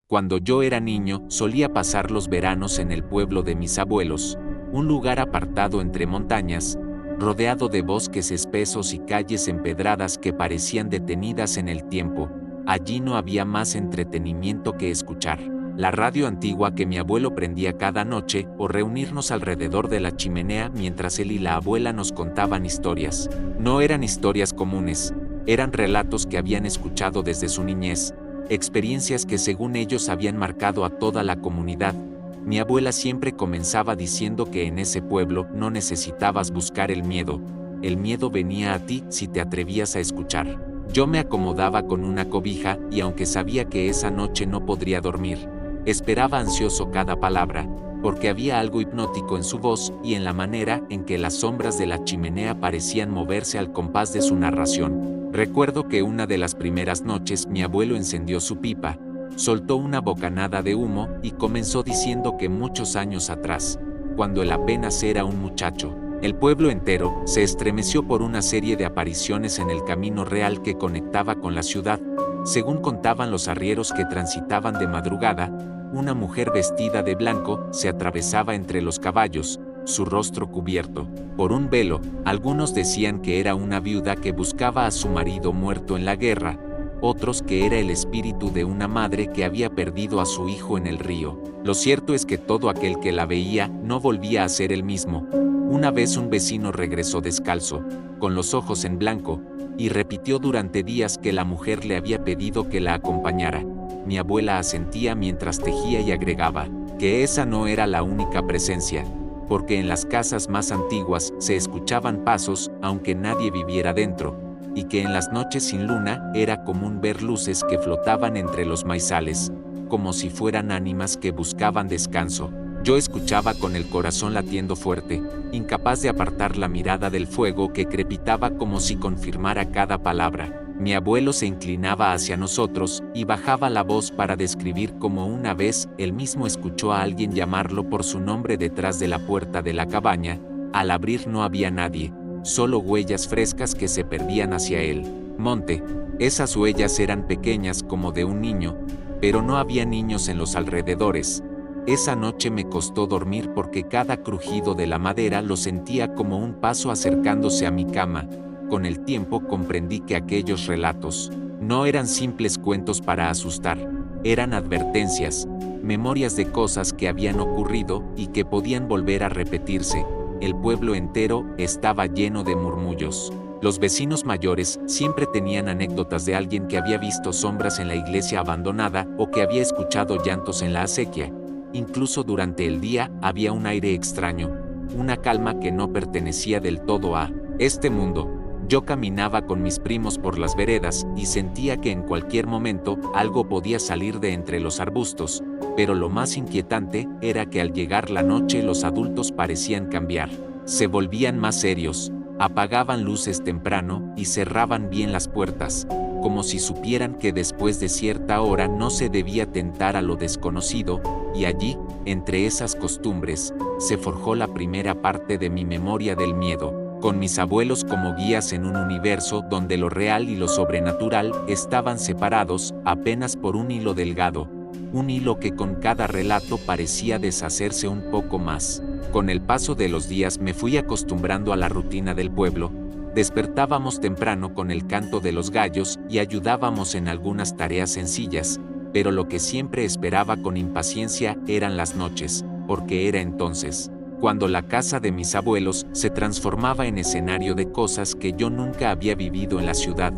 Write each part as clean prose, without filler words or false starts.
Cuando yo era niño, solía pasar los veranos en el pueblo de mis abuelos, un lugar apartado entre montañas, rodeado de bosques espesos y calles empedradas que parecían detenidas en el tiempo. Allí no había más entretenimiento que escuchar la radio antigua que mi abuelo prendía cada noche, o reunirnos alrededor de la chimenea mientras él y la abuela nos contaban historias. No eran historias comunes, eran relatos que habían escuchado desde su niñez, experiencias que según ellos habían marcado a toda la comunidad. Mi abuela siempre comenzaba diciendo que en ese pueblo no necesitabas buscar el miedo venía a ti si te atrevías a escuchar. Yo me acomodaba con una cobija y aunque sabía que esa noche no podría dormir, esperaba ansioso cada palabra, porque había algo hipnótico en su voz y en la manera en que las sombras de la chimenea parecían moverse al compás de su narración. Recuerdo que una de las primeras noches mi abuelo encendió su pipa, soltó una bocanada de humo y comenzó diciendo que muchos años atrás, cuando él apenas era un muchacho, el pueblo entero se estremeció por una serie de apariciones en el camino real que conectaba con la ciudad. Según contaban los arrieros que transitaban de madrugada, una mujer vestida de blanco se atravesaba entre los caballos, su rostro cubierto por un velo. Algunos decían que era una viuda que buscaba a su marido muerto en la guerra, otros que era el espíritu de una madre que había perdido a su hijo en el río. Lo cierto es que todo aquel que la veía no volvía a ser el mismo. Una vez un vecino regresó descalzo, con los ojos en blanco, y repitió durante días que la mujer le había pedido que la acompañara. Mi abuela asentía mientras tejía y agregaba que esa no era la única presencia, porque en las casas más antiguas se escuchaban pasos aunque nadie viviera dentro, y que en las noches sin luna era común ver luces que flotaban entre los maizales, como si fueran ánimas que buscaban descanso. Yo escuchaba con el corazón latiendo fuerte, incapaz de apartar la mirada del fuego que crepitaba como si confirmara cada palabra. Mi abuelo se inclinaba hacia nosotros y bajaba la voz para describir cómo una vez él mismo escuchó a alguien llamarlo por su nombre detrás de la puerta de la cabaña. Al abrir no había nadie, solo huellas frescas que se perdían hacia el monte. Esas huellas eran pequeñas como de un niño, pero no había niños en los alrededores. Esa noche me costó dormir porque cada crujido de la madera lo sentía como un paso acercándose a mi cama. Con el tiempo comprendí que aquellos relatos no eran simples cuentos para asustar, eran advertencias, memorias de cosas que habían ocurrido y que podían volver a repetirse. El pueblo entero estaba lleno de murmullos. Los vecinos mayores siempre tenían anécdotas de alguien que había visto sombras en la iglesia abandonada o que había escuchado llantos en la acequia. Incluso durante el día había un aire extraño, una calma que no pertenecía del todo a este mundo. Yo caminaba con mis primos por las veredas y sentía que en cualquier momento algo podía salir de entre los arbustos, pero lo más inquietante era que al llegar la noche los adultos parecían cambiar. Se volvían más serios, apagaban luces temprano y cerraban bien las puertas, como si supieran que después de cierta hora no se debía tentar a lo desconocido, y allí, entre esas costumbres, se forjó la primera parte de mi memoria del miedo, con mis abuelos como guías en un universo donde lo real y lo sobrenatural estaban separados apenas por un hilo delgado, un hilo que con cada relato parecía deshacerse un poco más. Con el paso de los días me fui acostumbrando a la rutina del pueblo. Despertábamos temprano con el canto de los gallos y ayudábamos en algunas tareas sencillas, pero lo que siempre esperaba con impaciencia eran las noches, porque era entonces cuando la casa de mis abuelos se transformaba en escenario de cosas que yo nunca había vivido en la ciudad.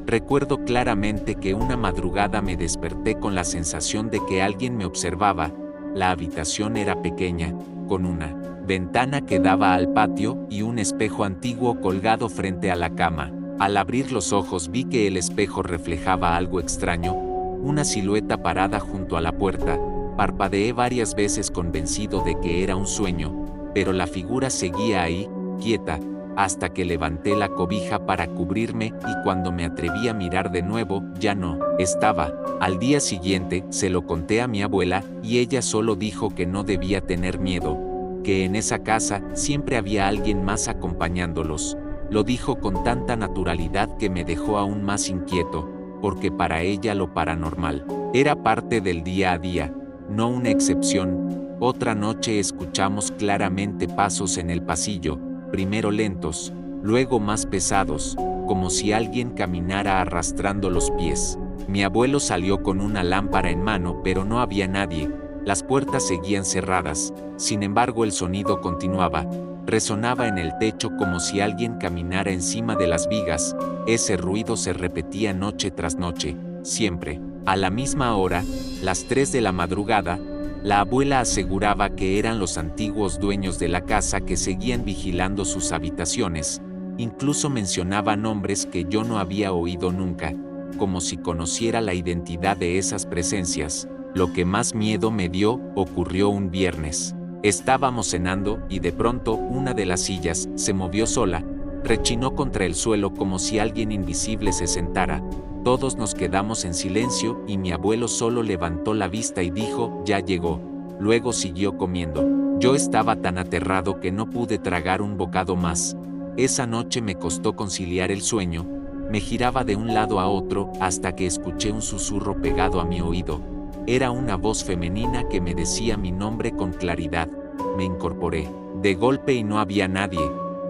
Recuerdo claramente que una madrugada me desperté con la sensación de que alguien me observaba. La habitación era pequeña, con una ventana que daba al patio y un espejo antiguo colgado frente a la cama. Al abrir los ojos vi que el espejo reflejaba algo extraño, una silueta parada junto a la puerta. Parpadeé varias veces convencido de que era un sueño, pero la figura seguía ahí, quieta, hasta que levanté la cobija para cubrirme y cuando me atreví a mirar de nuevo, ya no estaba. Al día siguiente, se lo conté a mi abuela y ella solo dijo que no debía tener miedo, que en esa casa siempre había alguien más acompañándolos. Lo dijo con tanta naturalidad que me dejó aún más inquieto, porque para ella lo paranormal Era parte del día a día, no una excepción. Otra noche escuchamos claramente pasos en el pasillo, primero lentos, luego más pesados, como si alguien caminara arrastrando los pies. Mi abuelo salió con una lámpara en mano, pero no había nadie. Las puertas seguían cerradas, sin embargo el sonido continuaba. Resonaba en el techo como si alguien caminara encima de las vigas. Ese ruido se repetía noche tras noche, siempre. A la misma hora, las 3 de la madrugada, la abuela aseguraba que eran los antiguos dueños de la casa que seguían vigilando sus habitaciones. Incluso mencionaba nombres que yo no había oído nunca, como si conociera la identidad de esas presencias. Lo que más miedo me dio ocurrió un viernes. Estábamos cenando y de pronto una de las sillas se movió sola, rechinó contra el suelo como si alguien invisible se sentara. Todos nos quedamos en silencio y mi abuelo solo levantó la vista y dijo, ya llegó. Luego siguió comiendo. Yo estaba tan aterrado que no pude tragar un bocado más. Esa noche me costó conciliar el sueño. Me giraba de un lado a otro hasta que escuché un susurro pegado a mi oído. Era una voz femenina que me decía mi nombre con claridad. Me incorporé. De golpe y no había nadie,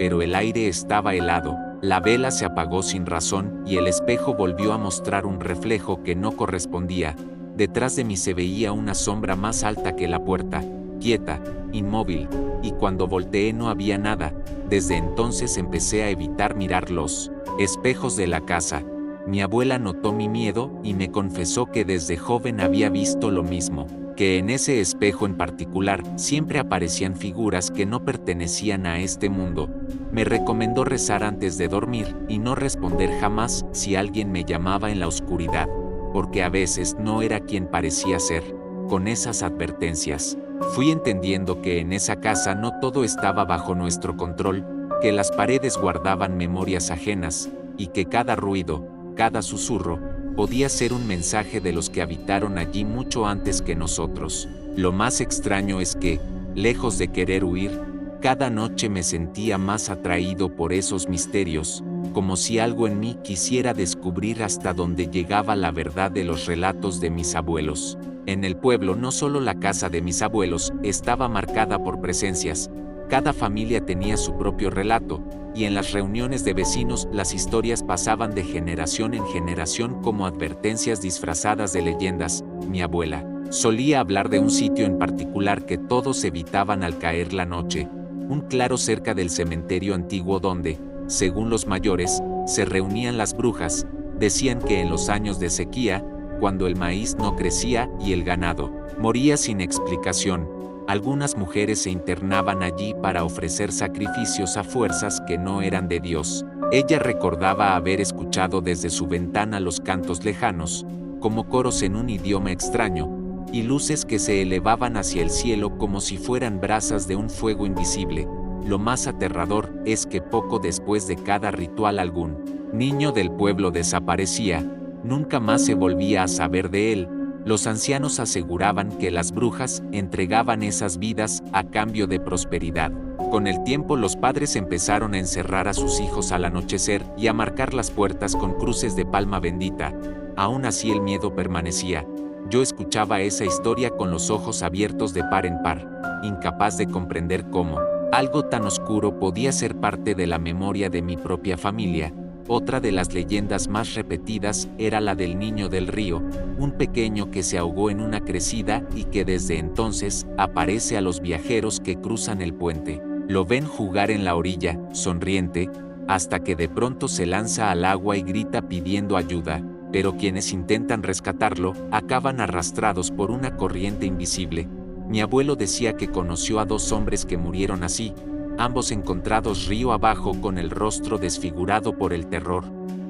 pero el aire estaba helado. La vela se apagó sin razón y el espejo volvió a mostrar un reflejo que no correspondía. Detrás de mí se veía una sombra más alta que la puerta, quieta, inmóvil, y cuando volteé no había nada. Desde entonces empecé a evitar mirar los espejos de la casa. Mi abuela notó mi miedo y me confesó que desde joven había visto lo mismo, que en ese espejo en particular siempre aparecían figuras que no pertenecían a este mundo. Me recomendó rezar antes de dormir y no responder jamás si alguien me llamaba en la oscuridad, porque a veces no era quien parecía ser. Con esas advertencias, fui entendiendo que en esa casa no todo estaba bajo nuestro control, que las paredes guardaban memorias ajenas, y que cada ruido, cada susurro, podía ser un mensaje de los que habitaron allí mucho antes que nosotros. Lo más extraño es que, lejos de querer huir, cada noche me sentía más atraído por esos misterios, como si algo en mí quisiera descubrir hasta dónde llegaba la verdad de los relatos de mis abuelos. En el pueblo no solo la casa de mis abuelos estaba marcada por presencias, cada familia tenía su propio relato, y en las reuniones de vecinos las historias pasaban de generación en generación como advertencias disfrazadas de leyendas. Mi abuela solía hablar de un sitio en particular que todos evitaban al caer la noche, un claro cerca del cementerio antiguo donde, según los mayores, se reunían las brujas. Decían que en los años de sequía, cuando el maíz no crecía y el ganado moría sin explicación, algunas mujeres se internaban allí para ofrecer sacrificios a fuerzas que no eran de Dios. Ella recordaba haber escuchado desde su ventana los cantos lejanos, como coros en un idioma extraño, y luces que se elevaban hacia el cielo como si fueran brasas de un fuego invisible. Lo más aterrador es que poco después de cada ritual algún niño del pueblo desaparecía, nunca más se volvía a saber de él. Los ancianos aseguraban que las brujas entregaban esas vidas a cambio de prosperidad. Con el tiempo los padres empezaron a encerrar a sus hijos al anochecer y a marcar las puertas con cruces de palma bendita. Aún así el miedo permanecía. Yo escuchaba esa historia con los ojos abiertos de par en par, incapaz de comprender cómo algo tan oscuro podía ser parte de la memoria de mi propia familia. Otra de las leyendas más repetidas era la del niño del río, un pequeño que se ahogó en una crecida y que desde entonces aparece a los viajeros que cruzan el puente. Lo ven jugar en la orilla, sonriente, hasta que de pronto se lanza al agua y grita pidiendo ayuda, pero quienes intentan rescatarlo acaban arrastrados por una corriente invisible. Mi abuelo decía que conoció a 2 hombres que murieron así, ambos encontrados río abajo con el rostro desfigurado por el terror.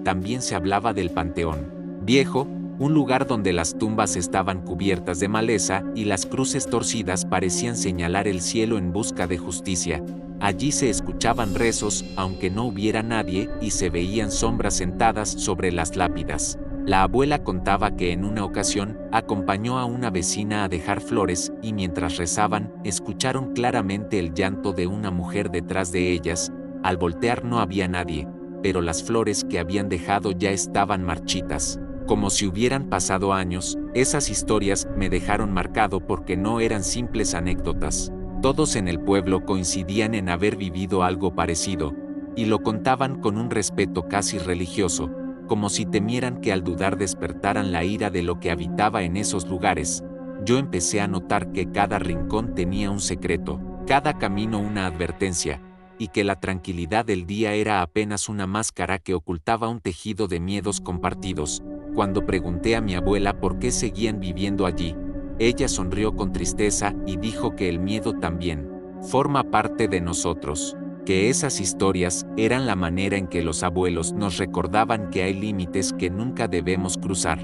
También se hablaba del Panteón Viejo, un lugar donde las tumbas estaban cubiertas de maleza y las cruces torcidas parecían señalar el cielo en busca de justicia. Allí se escuchaban rezos, aunque no hubiera nadie, y se veían sombras sentadas sobre las lápidas. La abuela contaba que en una ocasión acompañó a una vecina a dejar flores y mientras rezaban, escucharon claramente el llanto de una mujer detrás de ellas. Al voltear no había nadie, pero las flores que habían dejado ya estaban marchitas. Como si hubieran pasado años, esas historias me dejaron marcado porque no eran simples anécdotas. Todos en el pueblo coincidían en haber vivido algo parecido, y lo contaban con un respeto casi religioso, como si temieran que al dudar despertaran la ira de lo que habitaba en esos lugares. Yo empecé a notar que cada rincón tenía un secreto, cada camino una advertencia, y que la tranquilidad del día era apenas una máscara que ocultaba un tejido de miedos compartidos. Cuando pregunté a mi abuela por qué seguían viviendo allí, ella sonrió con tristeza y dijo que el miedo también forma parte de nosotros, que esas historias eran la manera en que los abuelos nos recordaban que hay límites que nunca debemos cruzar.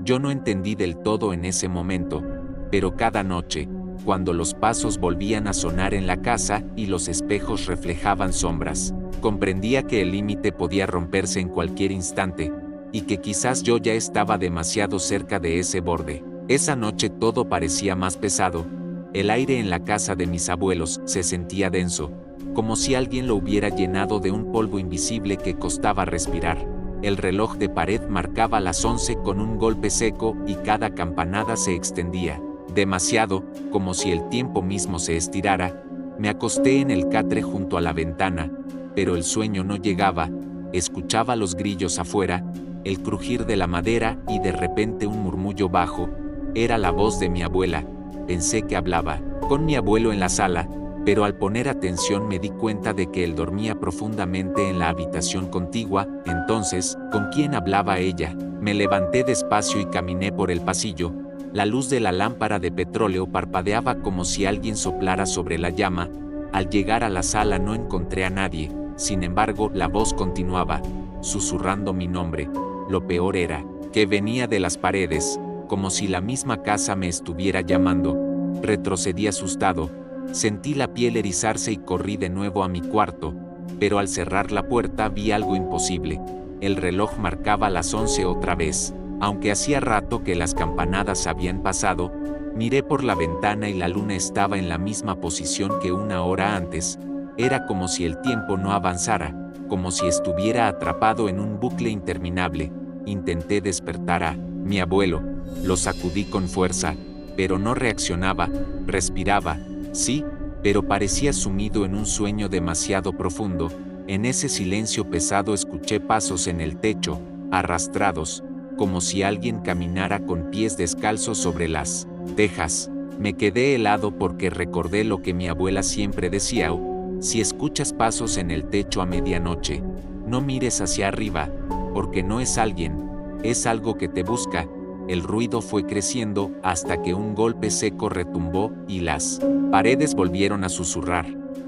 Yo no entendí del todo en ese momento, pero cada noche, cuando los pasos volvían a sonar en la casa y los espejos reflejaban sombras, comprendía que el límite podía romperse en cualquier instante, y que quizás yo ya estaba demasiado cerca de ese borde. Esa noche todo parecía más pesado. El aire en la casa de mis abuelos se sentía denso, como si alguien lo hubiera llenado de un polvo invisible que costaba respirar. El reloj de pared marcaba las 11 con un golpe seco y cada campanada se extendía demasiado, como si el tiempo mismo se estirara. Me acosté en el catre junto a la ventana, pero el sueño no llegaba. Escuchaba los grillos afuera, el crujir de la madera y de repente un murmullo bajo. Era la voz de mi abuela. Pensé que hablaba con mi abuelo en la sala, pero al poner atención me di cuenta de que él dormía profundamente en la habitación contigua. Entonces, ¿con quién hablaba ella? Me levanté despacio y caminé por el pasillo. La luz de la lámpara de petróleo parpadeaba como si alguien soplara sobre la llama. Al llegar a la sala no encontré a nadie, sin embargo la voz continuaba, susurrando mi nombre. Lo peor era que venía de las paredes, como si la misma casa me estuviera llamando. Retrocedí asustado, sentí la piel erizarse y corrí de nuevo a mi cuarto, pero al cerrar la puerta vi algo imposible. El reloj marcaba las 11 otra vez. Aunque hacía rato que las campanadas habían pasado, miré por la ventana y la luna estaba en la misma posición que una hora antes. Era como si el tiempo no avanzara, como si estuviera atrapado en un bucle interminable. Intenté despertar a mi abuelo, lo sacudí con fuerza, pero no reaccionaba. Respiraba, sí, pero parecía sumido en un sueño demasiado profundo. En ese silencio pesado escuché pasos en el techo, arrastrados, como si alguien caminara con pies descalzos sobre las tejas. Me quedé helado porque recordé lo que mi abuela siempre decía: si escuchas pasos en el techo a medianoche, no mires hacia arriba, porque no es alguien, es algo que te busca. El ruido fue creciendo hasta que un golpe seco retumbó y las paredes volvieron a susurrar.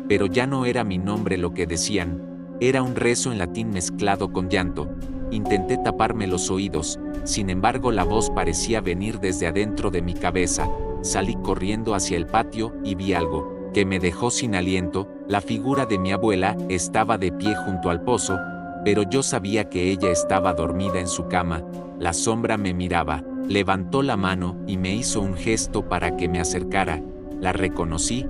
Pero ya no era mi nombre lo que decían, era un rezo en latín mezclado con llanto. Intenté taparme los oídos, sin embargo la voz parecía venir desde adentro de mi cabeza. Salí corriendo hacia el patio y vi algo que me dejó sin aliento. La figura de mi abuela estaba de pie junto al pozo, pero yo sabía que ella estaba dormida en su cama. La sombra me miraba, levantó la mano y me hizo un gesto para que me acercara. La reconocí,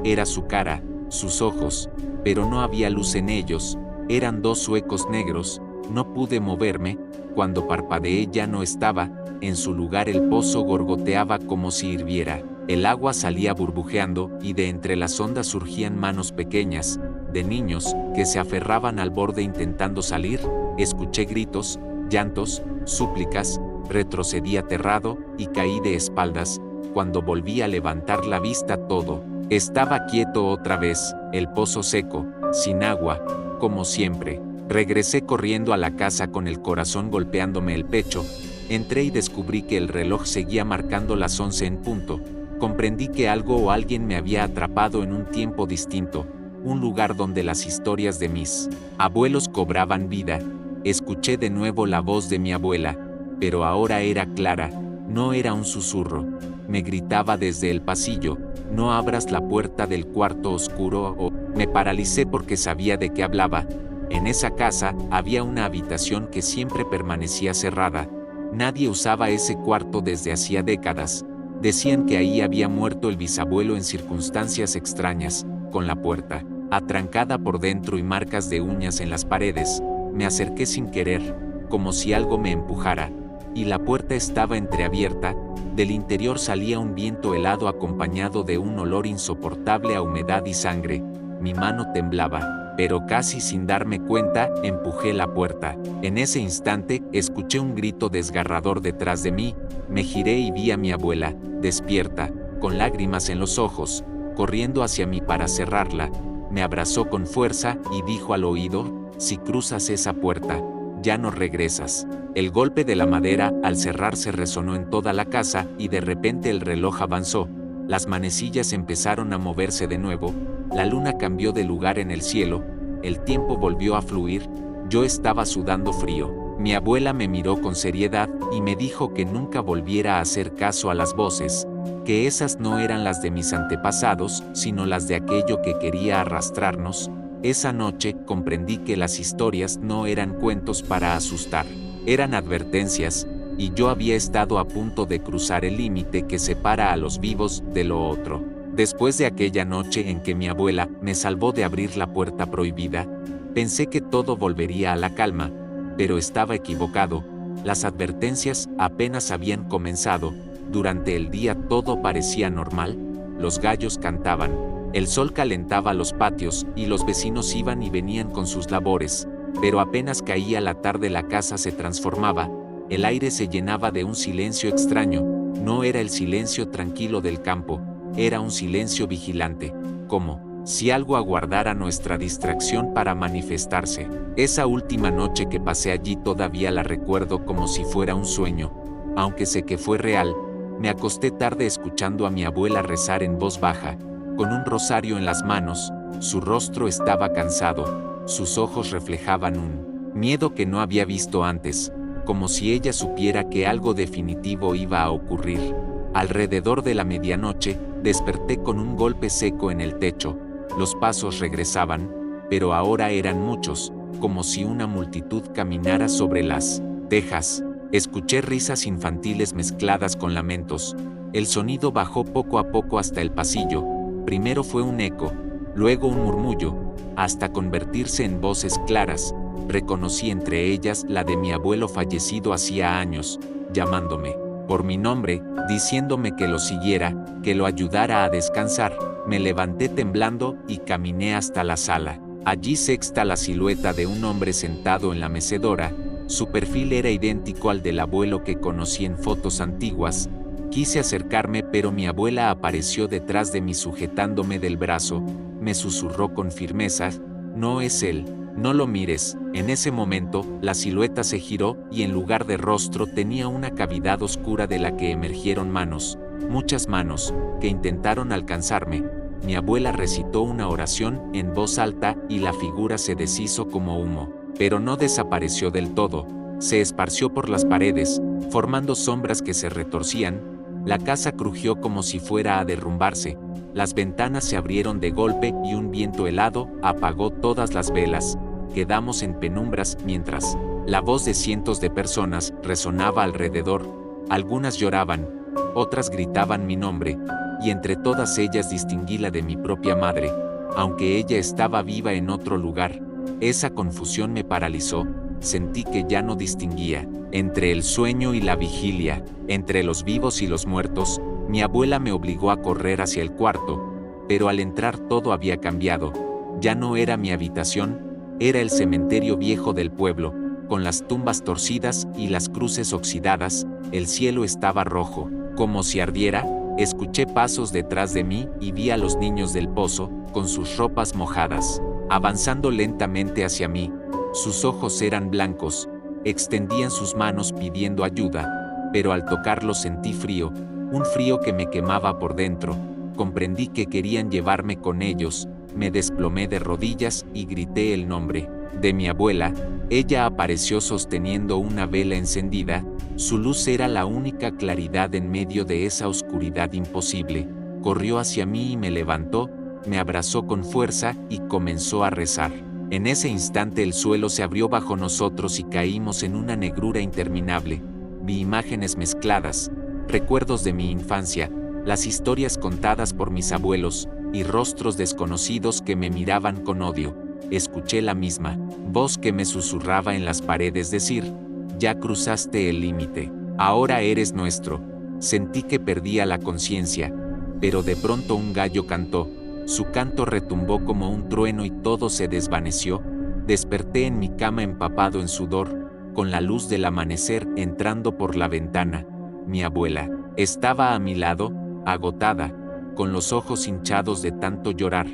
era su cara, sus ojos, pero no había luz en ellos, eran dos huecos negros. No pude moverme. Cuando parpadeé ya no estaba. En su lugar el pozo gorgoteaba como si hirviera. El agua salía burbujeando y de entre las ondas surgían manos pequeñas, de niños, que se aferraban al borde intentando salir. Escuché gritos, llantos, súplicas. Retrocedí aterrado y caí de espaldas. Cuando volví a levantar la vista todo estaba quieto otra vez, el pozo seco, sin agua, como siempre. Regresé corriendo a la casa con el corazón golpeándome el pecho. Entré y descubrí que el reloj seguía marcando las 11 en punto. Comprendí que algo o alguien me había atrapado en un tiempo distinto, un lugar donde las historias de mis abuelos cobraban vida. Escuché de nuevo la voz de mi abuela, pero ahora era clara, no era un susurro. Me gritaba desde el pasillo: no abras la puerta del cuarto oscuro. Me paralicé porque sabía de qué hablaba. En esa casa había una habitación que siempre permanecía cerrada. Nadie usaba ese cuarto desde hacía décadas. Decían que ahí había muerto el bisabuelo en circunstancias extrañas, con la puerta atrancada por dentro y marcas de uñas en las paredes. Me acerqué sin querer, como si algo me empujara, y la puerta estaba entreabierta. Del interior salía un viento helado acompañado de un olor insoportable a humedad y sangre. Mi mano temblaba, pero casi sin darme cuenta, empujé la puerta. En ese instante, escuché un grito desgarrador detrás de mí. Me giré y vi a mi abuela, despierta, con lágrimas en los ojos, corriendo hacia mí para cerrarla. Me abrazó con fuerza y dijo al oído: si cruzas esa puerta, ya no regresas. El golpe de la madera al cerrarse resonó en toda la casa y de repente el reloj avanzó. Las manecillas empezaron a moverse de nuevo, la luna cambió de lugar en el cielo, el tiempo volvió a fluir. Yo estaba sudando frío. Mi abuela me miró con seriedad y me dijo que nunca volviera a hacer caso a las voces, que esas no eran las de mis antepasados, sino las de aquello que quería arrastrarnos. Esa noche comprendí que las historias no eran cuentos para asustar, eran advertencias, y yo había estado a punto de cruzar el límite que separa a los vivos de lo otro. Después de aquella noche en que mi abuela me salvó de abrir la puerta prohibida, pensé que todo volvería a la calma, pero estaba equivocado. Las advertencias apenas habían comenzado. Durante el día todo parecía normal, los gallos cantaban, el sol calentaba los patios y los vecinos iban y venían con sus labores, pero apenas caía la tarde la casa se transformaba, el aire se llenaba de un silencio extraño. No era el silencio tranquilo del campo, era un silencio vigilante, como si algo aguardara nuestra distracción para manifestarse. Esa última noche que pasé allí todavía la recuerdo como si fuera un sueño, aunque sé que fue real. Me acosté tarde escuchando a mi abuela rezar en voz baja, con un rosario en las manos. Su rostro estaba cansado, sus ojos reflejaban un miedo que no había visto antes, como si ella supiera que algo definitivo iba a ocurrir. Alrededor de la medianoche, desperté con un golpe seco en el techo. Los pasos regresaban, pero ahora eran muchos, como si una multitud caminara sobre las tejas. Escuché risas infantiles mezcladas con lamentos. El sonido bajó poco a poco hasta el pasillo. Primero fue un eco, luego un murmullo, hasta convertirse en voces claras. Reconocí entre ellas la de mi abuelo fallecido hacía años, llamándome por mi nombre, diciéndome que lo siguiera, que lo ayudara a descansar. Me levanté temblando y caminé hasta la sala. Allí sexta la silueta de un hombre sentado en la mecedora. Su perfil era idéntico al del abuelo que conocí en fotos antiguas. Quise acercarme, pero mi abuela apareció detrás de mí sujetándome del brazo. Me susurró con firmeza: no es él, no lo mires. En ese momento, la silueta se giró y en lugar de rostro tenía una cavidad oscura de la que emergieron manos, muchas manos, que intentaron alcanzarme. Mi abuela recitó una oración en voz alta y la figura se deshizo como humo, pero no desapareció del todo. Se esparció por las paredes, formando sombras que se retorcían. La casa crujió como si fuera a derrumbarse. Las ventanas se abrieron de golpe y un viento helado apagó todas las velas. Quedamos en penumbras mientras la voz de cientos de personas resonaba alrededor. Algunas lloraban, otras gritaban mi nombre, y entre todas ellas distinguí la de mi propia madre, aunque ella estaba viva en otro lugar. Esa confusión me paralizó. Sentí que ya no distinguía entre el sueño y la vigilia, entre los vivos y los muertos. Mi abuela me obligó a correr hacia el cuarto, pero al entrar todo había cambiado. Ya no era mi habitación, era el cementerio viejo del pueblo, con las tumbas torcidas y las cruces oxidadas. El cielo estaba rojo, como si ardiera. Escuché pasos detrás de mí y vi a los niños del pozo, con sus ropas mojadas, avanzando lentamente hacia mí. Sus ojos eran blancos, extendían sus manos pidiendo ayuda, pero al tocarlos sentí frío, un frío que me quemaba por dentro. Comprendí que querían llevarme con ellos. Me desplomé de rodillas y grité el nombre de mi abuela. Ella apareció sosteniendo una vela encendida. Su luz era la única claridad en medio de esa oscuridad imposible. Corrió hacia mí y me levantó, me abrazó con fuerza y comenzó a rezar. En ese instante el suelo se abrió bajo nosotros y caímos en una negrura interminable. Vi imágenes mezcladas, recuerdos de mi infancia, las historias contadas por mis abuelos, y rostros desconocidos que me miraban con odio. Escuché la misma voz que me susurraba en las paredes decir: ya cruzaste el límite. ahora eres nuestro. Sentí que perdía la conciencia, pero de pronto un gallo cantó. Su canto retumbó como un trueno y todo se desvaneció. Desperté en mi cama empapado en sudor, con la luz del amanecer entrando por la ventana. Mi abuela estaba a mi lado, agotada, con los ojos hinchados de tanto llorar.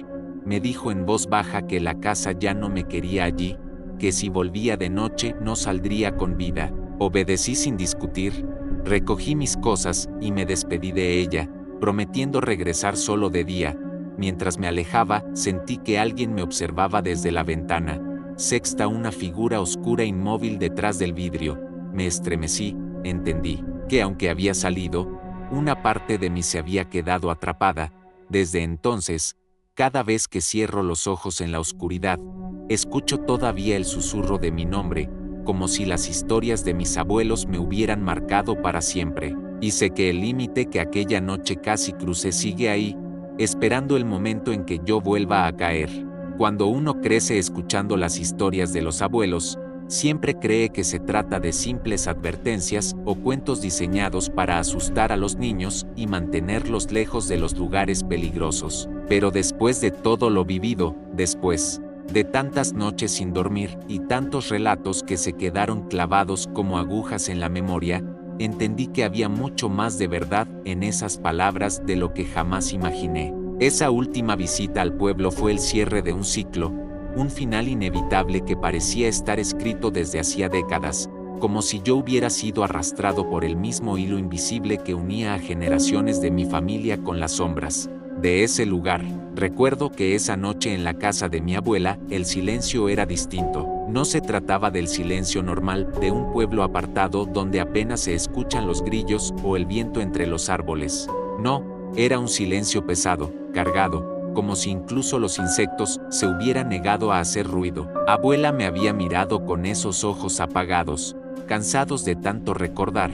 Me dijo en voz baja que la casa ya no me quería allí, que si volvía de noche no saldría con vida. Obedecí sin discutir, recogí mis cosas y me despedí de ella, prometiendo regresar solo de día. Mientras me alejaba, sentí que alguien me observaba desde la ventana. Sexta, una figura oscura inmóvil detrás del vidrio. Me estremecí, entendí que aunque había salido, una parte de mí se había quedado atrapada. Desde entonces, cada vez que cierro los ojos en la oscuridad, escucho todavía el susurro de mi nombre, como si las historias de mis abuelos me hubieran marcado para siempre. Y sé que el límite que aquella noche casi crucé sigue ahí, esperando el momento en que yo vuelva a caer. Cuando uno crece escuchando las historias de los abuelos, siempre cree que se trata de simples advertencias o cuentos diseñados para asustar a los niños y mantenerlos lejos de los lugares peligrosos. Pero después de todo lo vivido, después de tantas noches sin dormir y tantos relatos que se quedaron clavados como agujas en la memoria, entendí que había mucho más de verdad en esas palabras de lo que jamás imaginé. Esa última visita al pueblo fue el cierre de un ciclo, un final inevitable que parecía estar escrito desde hacía décadas, como si yo hubiera sido arrastrado por el mismo hilo invisible que unía a generaciones de mi familia con las sombras de ese lugar. Recuerdo que esa noche en la casa de mi abuela, el silencio era distinto. No se trataba del silencio normal de un pueblo apartado donde apenas se escuchan los grillos o el viento entre los árboles. No, era un silencio pesado, cargado, como si incluso los insectos se hubieran negado a hacer ruido. Abuela me había mirado con esos ojos apagados, cansados de tanto recordar,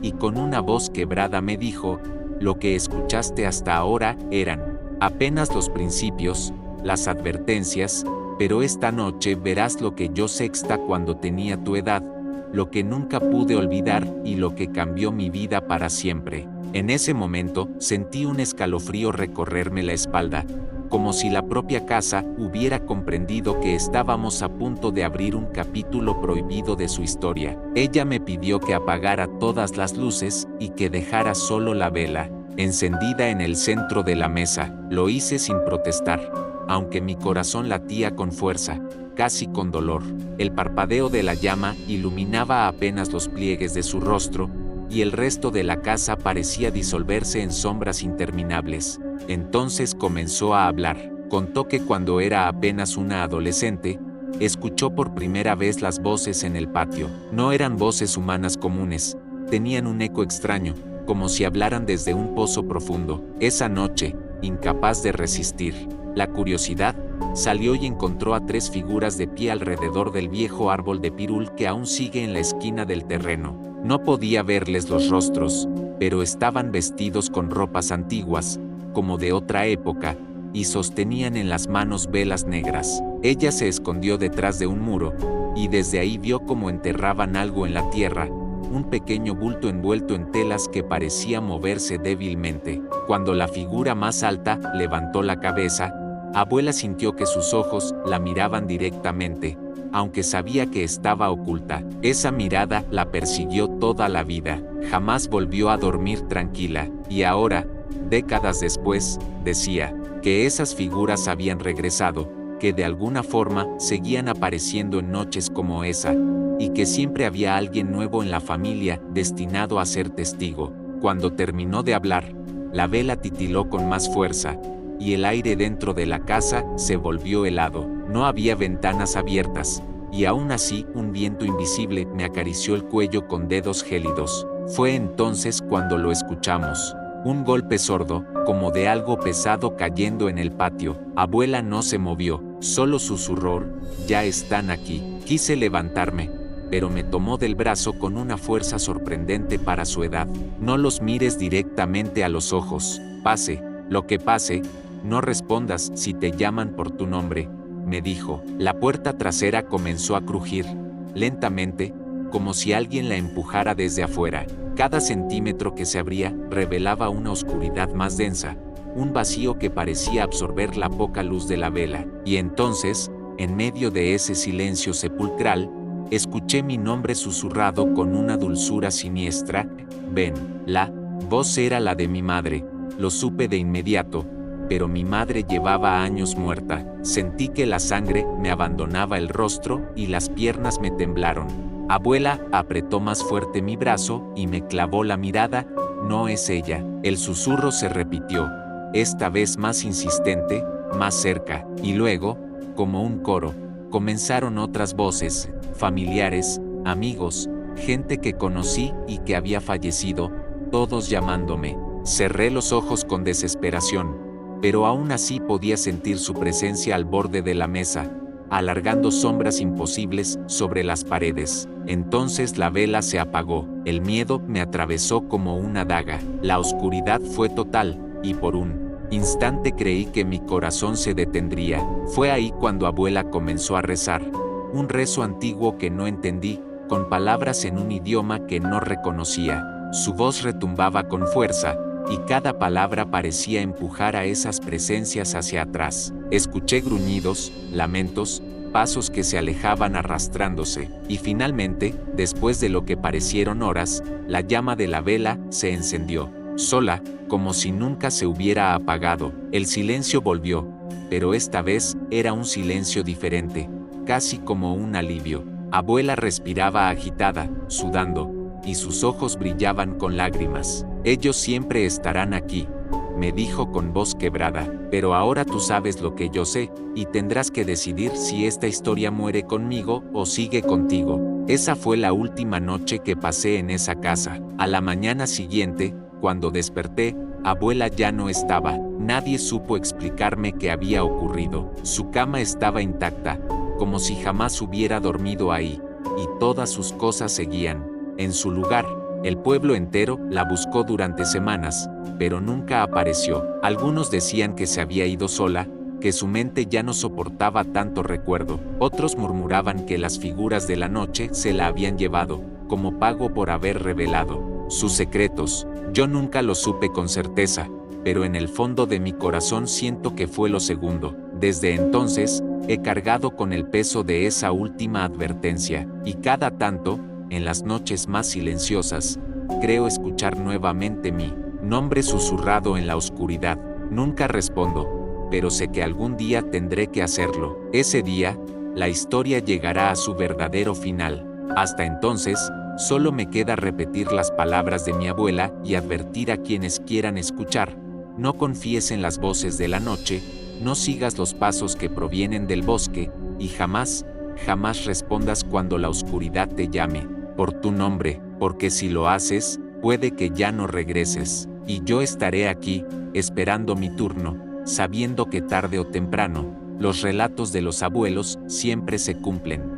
y con una voz quebrada me dijo: lo que escuchaste hasta ahora eran apenas los principios, las advertencias, pero esta noche verás lo que yo sexta cuando tenía tu edad, lo que nunca pude olvidar y lo que cambió mi vida para siempre. En ese momento, sentí un escalofrío recorrerme la espalda, como si la propia casa hubiera comprendido que estábamos a punto de abrir un capítulo prohibido de su historia. Ella me pidió que apagara todas las luces y que dejara solo la vela encendida en el centro de la mesa. Lo hice sin protestar, aunque mi corazón latía con fuerza, casi con dolor. El parpadeo de la llama iluminaba apenas los pliegues de su rostro, y el resto de la casa parecía disolverse en sombras interminables. Entonces comenzó a hablar. Contó que cuando era apenas una adolescente, escuchó por primera vez las voces en el patio. No eran voces humanas comunes, tenían un eco extraño, como si hablaran desde un pozo profundo. Esa noche, incapaz de resistir la curiosidad, salió y encontró a 3 figuras de pie alrededor del viejo árbol de pirul que aún sigue en la esquina del terreno. No podía verles los rostros, pero estaban vestidos con ropas antiguas, como de otra época, y sostenían en las manos velas negras. Ella se escondió detrás de un muro, y desde ahí vio cómo enterraban algo en la tierra, un pequeño bulto envuelto en telas que parecía moverse débilmente. Cuando la figura más alta levantó la cabeza, abuela sintió que sus ojos la miraban directamente, aunque sabía que estaba oculta. Esa mirada la persiguió toda la vida. Jamás volvió a dormir tranquila, y ahora, décadas después, decía que esas figuras habían regresado, que de alguna forma seguían apareciendo en noches como esa, y que siempre había alguien nuevo en la familia destinado a ser testigo. Cuando terminó de hablar, la vela titiló con más fuerza, y el aire dentro de la casa se volvió helado. No había ventanas abiertas, y aún así un viento invisible me acarició el cuello con dedos gélidos. Fue entonces cuando lo escuchamos. Un golpe sordo, como de algo pesado cayendo en el patio. Abuela no se movió, solo susurró: ya están aquí. Quise levantarme, pero me tomó del brazo con una fuerza sorprendente para su edad. No los mires directamente a los ojos. Pase lo que pase, no respondas si te llaman por tu nombre, me dijo. La puerta trasera comenzó a crujir, lentamente, como si alguien la empujara desde afuera. Cada centímetro que se abría revelaba una oscuridad más densa, un vacío que parecía absorber la poca luz de la vela. Y entonces, en medio de ese silencio sepulcral, escuché mi nombre susurrado con una dulzura siniestra. Ven. La voz era la de mi madre. Lo supe de inmediato, pero mi madre llevaba años muerta. Sentí que la sangre me abandonaba el rostro y las piernas me temblaron. Abuela apretó más fuerte mi brazo y me clavó la mirada. No es ella. El susurro se repitió, esta vez más insistente, más cerca, y luego, como un coro, comenzaron otras voces, familiares, amigos, gente que conocí y que había fallecido, todos llamándome. Cerré los ojos con desesperación, pero aún así podía sentir su presencia al borde de la mesa, alargando sombras imposibles sobre las paredes. Entonces la vela se apagó, el miedo me atravesó como una daga, la oscuridad fue total, y por un instante creí que mi corazón se detendría. Fue ahí cuando abuela comenzó a rezar, un rezo antiguo que no entendí, con palabras en un idioma que no reconocía. Su voz retumbaba con fuerza, y cada palabra parecía empujar a esas presencias hacia atrás. Escuché gruñidos, lamentos, pasos que se alejaban arrastrándose, y finalmente, después de lo que parecieron horas, la llama de la vela se encendió, sola, como si nunca se hubiera apagado. El silencio volvió, pero esta vez era un silencio diferente, casi como un alivio. Abuela respiraba agitada, sudando, y sus ojos brillaban con lágrimas. Ellos siempre estarán aquí, me dijo con voz quebrada, pero ahora tú sabes lo que yo sé, y tendrás que decidir si esta historia muere conmigo o sigue contigo. Esa fue la última noche que pasé en esa casa. A la mañana siguiente, cuando desperté, abuela ya no estaba. Nadie supo explicarme qué había ocurrido. Su cama estaba intacta, como si jamás hubiera dormido ahí, y todas sus cosas seguían en su lugar. El pueblo entero la buscó durante semanas, pero nunca apareció. Algunos decían que se había ido sola, que su mente ya no soportaba tanto recuerdo. Otros murmuraban que las figuras de la noche se la habían llevado, como pago por haber revelado sus secretos. Yo nunca lo supe con certeza, pero en el fondo de mi corazón siento que fue lo segundo. Desde entonces, he cargado con el peso de esa última advertencia, y cada tanto, en las noches más silenciosas, creo escuchar nuevamente mi nombre susurrado en la oscuridad. Nunca respondo, pero sé que algún día tendré que hacerlo. Ese día, la historia llegará a su verdadero final. Hasta entonces, solo me queda repetir las palabras de mi abuela y advertir a quienes quieran escuchar: no confíes en las voces de la noche, no sigas los pasos que provienen del bosque, y jamás, jamás respondas cuando la oscuridad te llame por tu nombre, porque si lo haces, puede que ya no regreses, y yo estaré aquí, esperando mi turno, sabiendo que tarde o temprano, los relatos de los abuelos siempre se cumplen.